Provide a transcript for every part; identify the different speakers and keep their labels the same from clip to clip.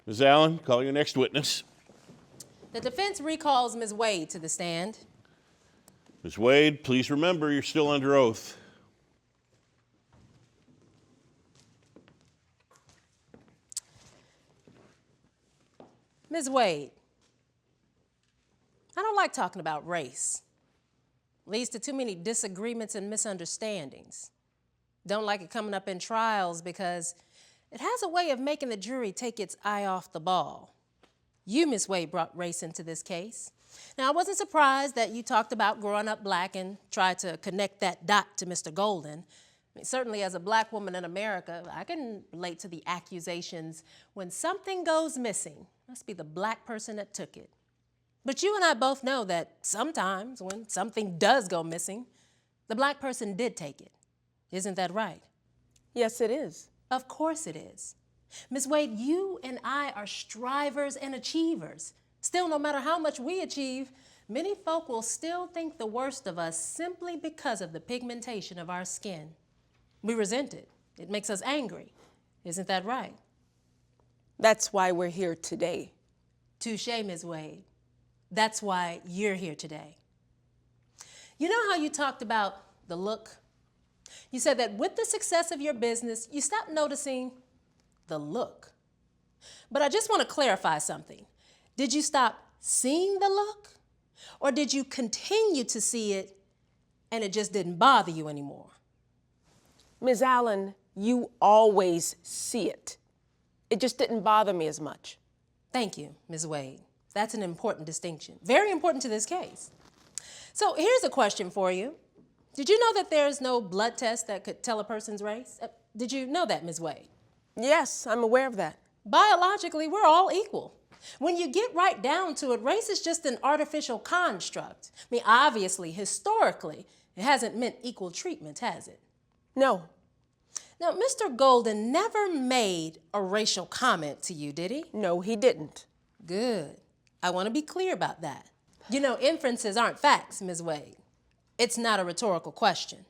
Speaker 1: Ms. Allen, call your next witness.
Speaker 2: The defense recalls Ms. Wade to the stand.
Speaker 1: Ms. Wade, please remember you're still under oath.
Speaker 2: Ms. Wade, I don't like talking about race. Leads to too many disagreements and misunderstandings. Don't like it coming up in trials because it has a way of making the jury take its eye off the ball. You, Ms. Wade, brought race into this case. Now, I wasn't surprised that you talked about growing up black and tried to connect that dot to Mr. Golden. I mean, certainly as a black woman in America, I can relate to the accusations when something goes missing. Must be the black person that took it. But you and I both know that sometimes when something does go missing, the black person did take it. Isn't that right?
Speaker 3: Yes, it is.
Speaker 2: Of course it is. Ms. Wade, you and I are strivers and achievers. Still, no matter how much we achieve, many folk will still think the worst of us simply because of the pigmentation of our skin. We resent it. It makes us angry. Isn't that right?
Speaker 3: That's why we're here today.
Speaker 2: Touché, Ms. Wade. That's why you're here today. You know how you talked about the look? You said that with the success of your business, you stopped noticing the look. But I just want to clarify something. Did you stop seeing the look? Or did you continue to see it and it just didn't bother you anymore?
Speaker 3: Ms. Allen, you always see it. It just didn't bother me as much.
Speaker 2: Thank you, Ms. Wade. That's an important distinction. Very important to this case. So here's a question for you. Did you know that there's no blood test that could tell a person's race? Did you know that, Ms. Wade?
Speaker 3: Yes, I'm aware of that.
Speaker 2: Biologically, we're all equal. When you get right down to it, race is just an artificial construct. I mean, obviously, historically, it hasn't meant equal treatment, has it?
Speaker 3: No.
Speaker 2: Now, Mr. Golden never made a racial comment to you, did he?
Speaker 3: No, he didn't.
Speaker 2: Good. I want to be clear about that. You know, inferences aren't facts, Ms. Wade. It's not a rhetorical question.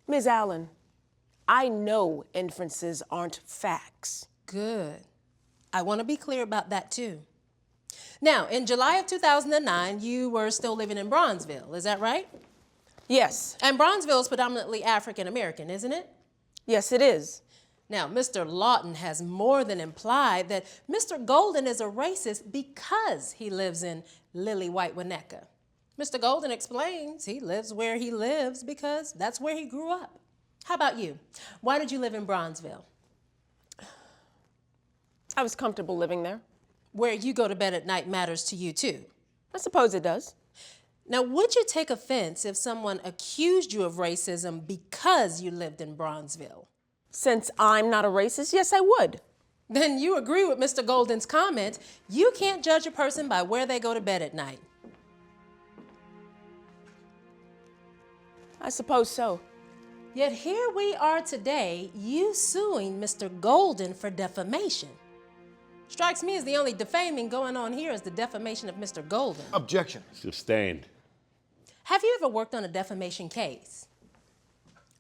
Speaker 3: Ms. Allen, I know inferences aren't facts.
Speaker 2: Good. I want to be clear about that too. Now, in July of 2009, you were still living in Bronzeville, is that right?
Speaker 3: Yes.
Speaker 2: And Bronzeville is predominantly African American, isn't it?
Speaker 3: Yes, it is.
Speaker 2: Now, Mr. Lawton has more than implied that Mr. Golden is a racist because he lives in Lily White Winnetka. Mr. Golden explains he lives where he lives because that's where he grew up. How about you? Why did you live in Bronzeville?
Speaker 3: I was comfortable living there.
Speaker 2: Where you go to bed at night matters to you too.
Speaker 3: I suppose it does.
Speaker 2: Now, would you take offense if someone accused you of racism because you lived in Bronzeville?
Speaker 3: Since I'm not a racist, yes, I would.
Speaker 2: Then you agree with Mr. Golden's comment, you can't judge a person by where they go to bed at night.
Speaker 3: I suppose so.
Speaker 2: Yet here we are today, you suing Mr. Golden for defamation. Strikes me as the only defaming going on here is the defamation of Mr. Golden.
Speaker 4: Objection.
Speaker 1: Sustained.
Speaker 2: Have you ever worked on a defamation case?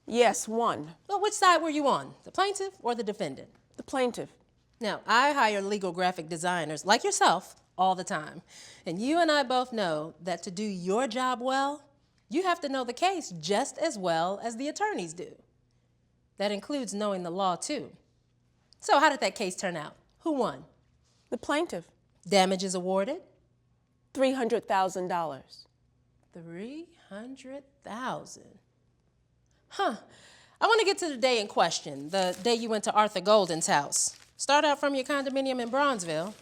Speaker 3: Yes, one.
Speaker 2: Well, which side were you on, the plaintiff or the defendant?
Speaker 3: The plaintiff.
Speaker 2: Now, I hire legal graphic designers like yourself all the time. And you and I both know that to do your job well, you have to know the case just as well as the attorneys do. That includes knowing the law too. So how did that case turn out? Who won?
Speaker 3: The plaintiff.
Speaker 2: Damages awarded?
Speaker 3: $300,000.
Speaker 2: $300,000. Huh. I want to get to the day in question, the day you went to Arthur Golden's house. Start out from your condominium in Bronzeville.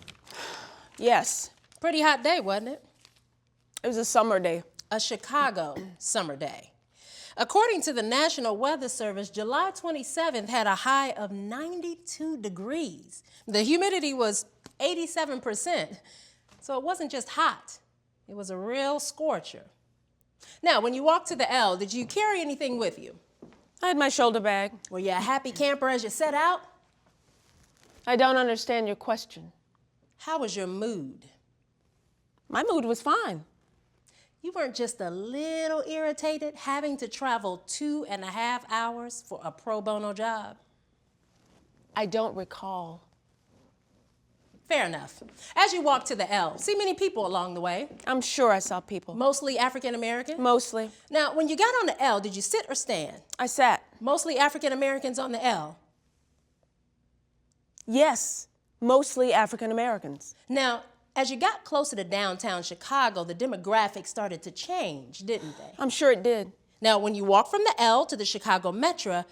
Speaker 3: Yes.
Speaker 2: Pretty hot day, wasn't it?
Speaker 3: It was a summer day.
Speaker 2: A Chicago summer day. According to the National Weather Service, July 27th had a high of 92 degrees. The humidity was 87%. So it wasn't just hot, it was a real scorcher. Now, when you walked to the L, did you carry anything with you?
Speaker 3: I had my shoulder bag.
Speaker 2: Were you a happy camper as you set out?
Speaker 3: I don't understand your question.
Speaker 2: How was your mood?
Speaker 3: My mood was fine.
Speaker 2: You weren't just a little irritated having to travel 2.5 hours for a pro bono job?
Speaker 3: I don't recall.
Speaker 2: Fair enough. As you walk to the L, see many people along the way.
Speaker 3: I'm sure I saw people.
Speaker 2: Mostly African American?
Speaker 3: Mostly.
Speaker 2: Now, when you got on the L, did you sit or stand?
Speaker 3: I sat.
Speaker 2: Mostly African Americans on the L.
Speaker 3: Yes, mostly African Americans.
Speaker 2: Now, as you got closer to downtown Chicago, the demographics started to change, didn't they?
Speaker 3: I'm sure it did.
Speaker 2: Now, when you walked from the L to the Chicago Metro,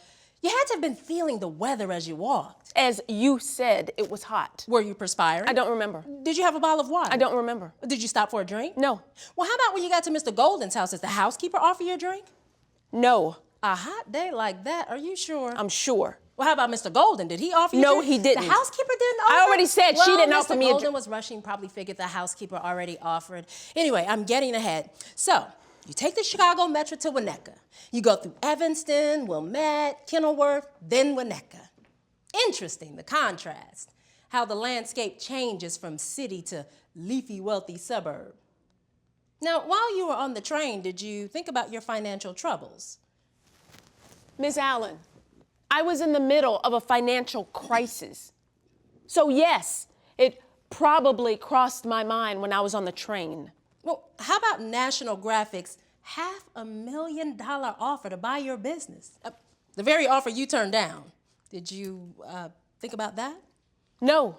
Speaker 2: you had to have been feeling the weather as you walked.
Speaker 3: As you said, it was hot.
Speaker 2: Were you perspiring?
Speaker 3: I don't remember.
Speaker 2: Did you have a bottle of water?
Speaker 3: I don't remember.
Speaker 2: Did you stop for a drink?
Speaker 3: No.
Speaker 2: Well, how about when you got to Mr. Golden's house? Did the housekeeper offer you a drink?
Speaker 3: No.
Speaker 2: A hot day like that, are you sure?
Speaker 3: I'm sure.
Speaker 2: Well, how about Mr. Golden? Did he offer you
Speaker 3: No,
Speaker 2: a drink?
Speaker 3: he didn't.
Speaker 2: The housekeeper didn't offer?
Speaker 3: I already said she didn't offer me a
Speaker 2: Mr.
Speaker 3: drink.
Speaker 2: Golden was rushing, probably figured the housekeeper already offered. Anyway, I'm getting ahead. So, you take the Chicago Metro to Winnetka. You go through Evanston, Wilmette, Kenilworth, then Winnetka. Interesting, the contrast. How the landscape changes from city to leafy, wealthy suburb. Now, while you were on the train, did you think about your financial troubles?
Speaker 3: Miss Allen, I was in the middle of a financial crisis. So yes, it probably crossed my mind when I was on the train.
Speaker 2: Well, how about National Graphic's $500,000 offer to buy your business? The very offer you turned down. Did you think about that?
Speaker 3: No.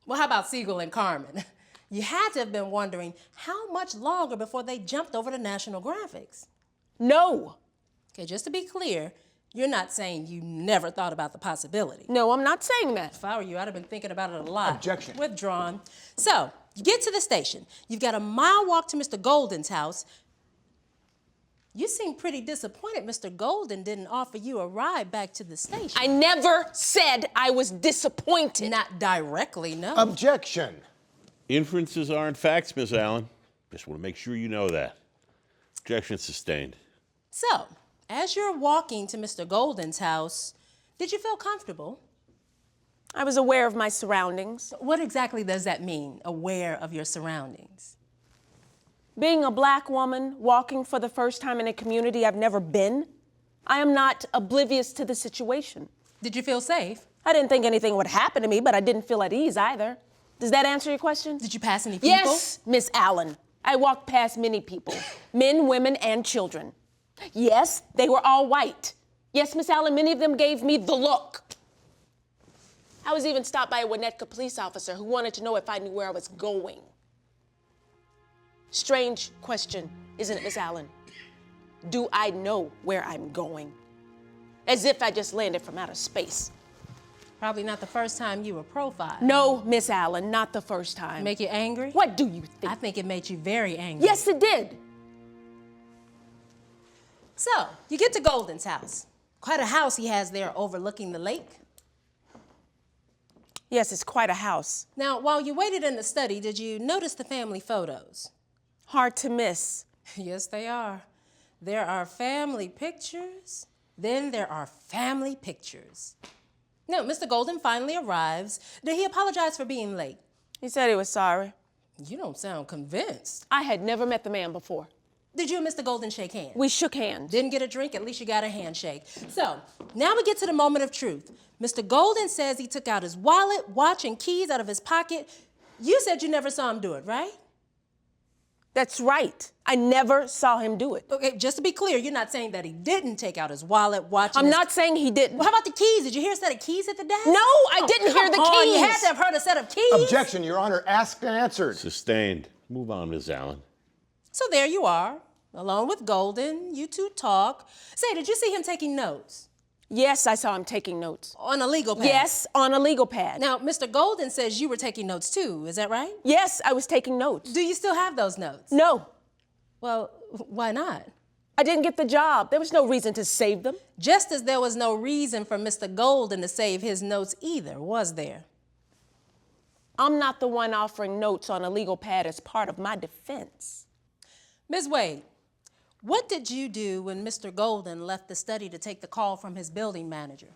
Speaker 2: Well, how about Siegel and Carmen? You had to have been wondering how much longer before they jumped over to National Graphics.
Speaker 3: No.
Speaker 2: Okay, just to be clear, you're not saying you never thought about the possibility.
Speaker 3: No, I'm not saying that.
Speaker 2: If I were you, I'd have been thinking about it a lot.
Speaker 4: Objection.
Speaker 2: Withdrawn. So, you get to the station. You've got a mile walk to Mr. Golden's house. You seem pretty disappointed Mr. Golden didn't offer you a ride back to the station.
Speaker 3: I never said I was disappointed.
Speaker 2: Not directly, no.
Speaker 4: Objection.
Speaker 1: Inferences aren't facts, Miss Allen. Just want to make sure you know that. Objection sustained.
Speaker 2: So, as you're walking to Mr. Golden's house, did you feel comfortable?
Speaker 3: I was aware of my surroundings.
Speaker 2: What exactly does that mean, aware of your surroundings?
Speaker 3: Being a black woman walking for the first time in a community I've never been, I am not oblivious to the situation.
Speaker 2: Did you feel safe?
Speaker 3: I didn't think anything would happen to me, but I didn't feel at ease either. Does that answer your question?
Speaker 2: Did you pass any people?
Speaker 3: Yes, Miss Allen. I walked past many people, men, women, and children. Yes, they were all white. Yes, Miss Allen, many of them gave me the look. I was even stopped by a Winnetka police officer who wanted to know if I knew where I was going. Strange question, isn't it, Miss Allen? Do I know where I'm going? As if I just landed from outer space.
Speaker 2: Probably not the first time you were profiled.
Speaker 3: No, Miss Allen, not the first time.
Speaker 2: Make you angry?
Speaker 3: What do you think?
Speaker 2: I think it made you very angry.
Speaker 3: Yes, it did.
Speaker 2: So, you get to Golden's house. Quite a house he has there overlooking the lake.
Speaker 3: Yes, it's quite a house.
Speaker 2: Now, while you waited in the study, did you notice the family photos?
Speaker 3: Hard to miss.
Speaker 2: Yes, they are. There are family pictures, then there are family pictures. Now, Mr. Golden finally arrives. Did he apologize for being late?
Speaker 3: He said he was sorry.
Speaker 2: You don't sound convinced.
Speaker 3: I had never met the man before.
Speaker 2: Did you and Mr. Golden shake hands?
Speaker 3: We shook hands.
Speaker 2: Didn't get a drink, at least you got a handshake. So, now we get to the moment of truth. Mr. Golden says he took out his wallet, watch, and keys out of his pocket. You said you never saw him do it, right?
Speaker 3: That's right. I never saw him do it.
Speaker 2: Okay, just to be clear, you're not saying that he didn't take out his wallet, watch, and
Speaker 3: I'm
Speaker 2: his...
Speaker 3: not saying he didn't.
Speaker 2: Well, how about the keys? Did you hear a set of keys at the desk?
Speaker 3: No, I didn't hear the
Speaker 2: Come on,
Speaker 3: keys.
Speaker 2: You had to have heard a set of keys.
Speaker 4: Objection, Your Honor. Asked and answered.
Speaker 1: Sustained. Move on, Miss Allen.
Speaker 2: So there you are, alone with Golden. You two talk. Say, did you see him taking notes?
Speaker 3: Yes, I saw him taking notes.
Speaker 2: On a legal pad?
Speaker 3: Yes, on a legal pad.
Speaker 2: Now, Mr. Golden says you were taking notes too, is that right?
Speaker 3: Yes, I was taking notes.
Speaker 2: Do you still have those notes?
Speaker 3: No,
Speaker 2: Well, why not?
Speaker 3: I didn't get the job. There was no reason to save them.
Speaker 2: Just as there was no reason for Mr. Golden to save his notes either, was there?
Speaker 3: I'm not the one offering notes on a legal pad as part of my defense.
Speaker 2: Ms. Wade, what did you do when Mr. Golden left the study to take the call from his building manager?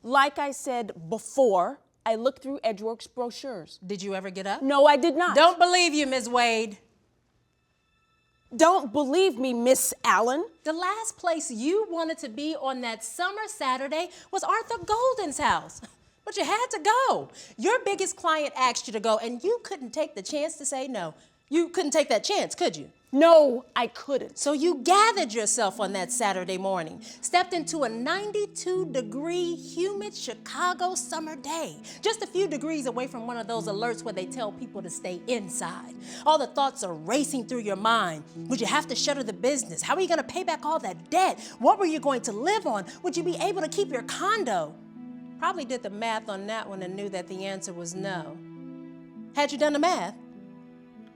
Speaker 3: Like I said before, I looked through Edgeworks brochures.
Speaker 2: Did you ever get up?
Speaker 3: No, I did not.
Speaker 2: Don't believe you, Ms. Wade.
Speaker 3: Don't believe me, Miss Allen.
Speaker 2: The last place you wanted to be on that summer Saturday was Arthur Golden's house. But you had to go. Your biggest client asked you to go, and you couldn't take the chance to say no. You couldn't take that chance, could you?
Speaker 3: No, I couldn't.
Speaker 2: So you gathered yourself on that Saturday morning, stepped into a 92-degree humid Chicago summer day, just a few degrees away from one of those alerts where they tell people to stay inside. All the thoughts are racing through your mind. Would you have to shutter the business? How are you going to pay back all that debt? What were you going to live on? Would you be able to keep your condo? Probably did the math on that one and knew that the answer was no. Had you done the math?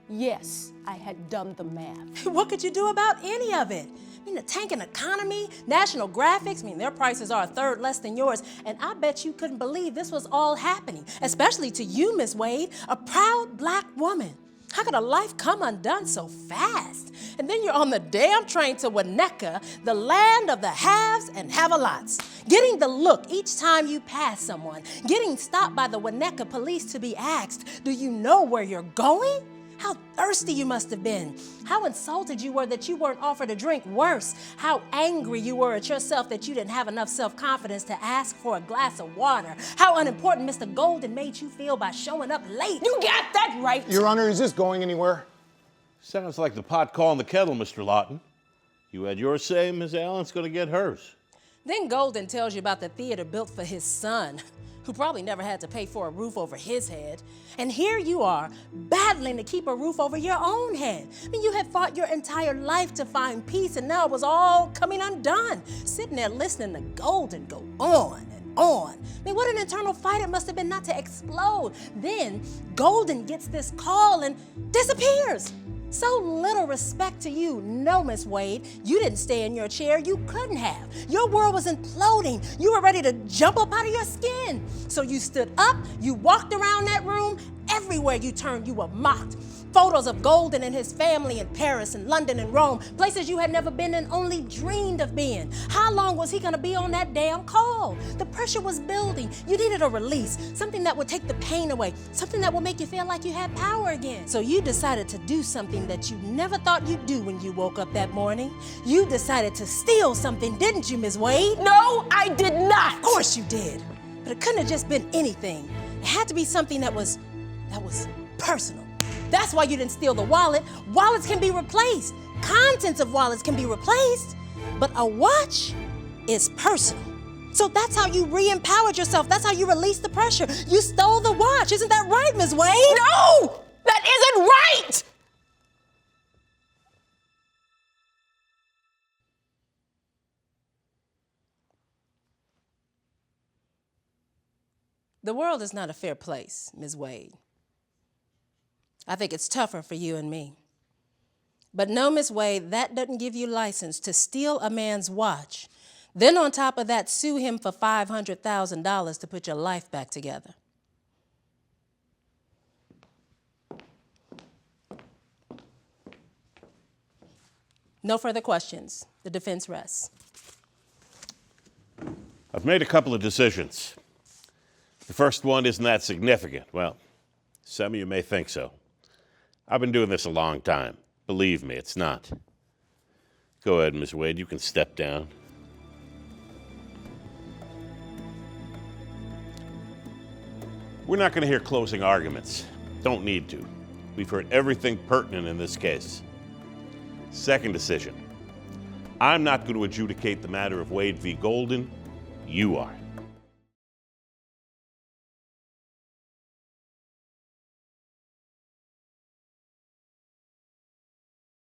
Speaker 3: Yes, I had done the math.
Speaker 2: What could you do about any of it? I mean, the tanking economy, National Graphics, I mean, their prices are a third less than yours, and I bet you couldn't believe this was all happening, especially to you, Miss Wade, a proud black woman. How could a life come undone so fast? And then you're on the damn train to Winnetka, the land of the haves and have-a-lots. Getting the look each time you pass someone, getting stopped by the Winnetka police to be asked, do you know where you're going? How thirsty you must have been. How insulted you were that you weren't offered a drink. Worse, how angry you were at yourself that you didn't have enough self-confidence to ask for a glass of water. How unimportant Mr. Golden made you feel by showing up late.
Speaker 3: You got that right.
Speaker 4: Your Honor, is this going anywhere?
Speaker 1: Sounds like the pot calling the kettle, Mr. Lawton. You had your say, Ms. Allen's going to get hers.
Speaker 2: Then Golden tells you about the theater built for his son, who probably never had to pay for a roof over his head. And here you are, battling to keep a roof over your own head. I mean, you had fought your entire life to find peace, and now it was all coming undone. Sitting there listening to Golden go on and on. I mean, what an internal fight it must have been not to explode. Then Golden gets this call and disappears. So little respect to you. No, Miss Wade, you didn't stay in your chair. You couldn't have. Your world was imploding. You were ready to jump up out of your skin. So you stood up, you walked around that room. Everywhere you turned, you were mocked. Photos of Golden and his family in Paris and London and Rome, places you had never been and only dreamed of being. How long was he gonna be on that damn call? The pressure was building. You needed a release, something that would take the pain away, something that would make you feel like you had power again. So you decided to do something that you never thought you'd do when you woke up that morning. You decided to steal something, didn't you, Ms. Wade?
Speaker 3: No, I did not.
Speaker 2: Of course you did. But it couldn't have just been anything. It had to be something that was personal. That's why you didn't steal the wallet. Wallets can be replaced. Contents of wallets can be replaced. But a watch is personal. So that's how you re-empowered yourself. That's how you released the pressure. You stole the watch. Isn't that right, Ms. Wade?
Speaker 3: No, that isn't right.
Speaker 2: The world is not a fair place, Ms. Wade. I think it's tougher for you and me. But no, Ms. Wade, that doesn't give you license to steal a man's watch. Then on top of that, sue him for $500,000 to put your life back together. No further questions. The defense rests.
Speaker 1: I've made a couple of decisions. The first one isn't that significant. Well, some of you may think so. I've been doing this a long time. Believe me, it's not. Go ahead, Ms. Wade, you can step down. We're not going to hear closing arguments. Don't need to. We've heard everything pertinent in this case. Second decision. I'm not going to adjudicate the matter of Wade v. Golden. You are.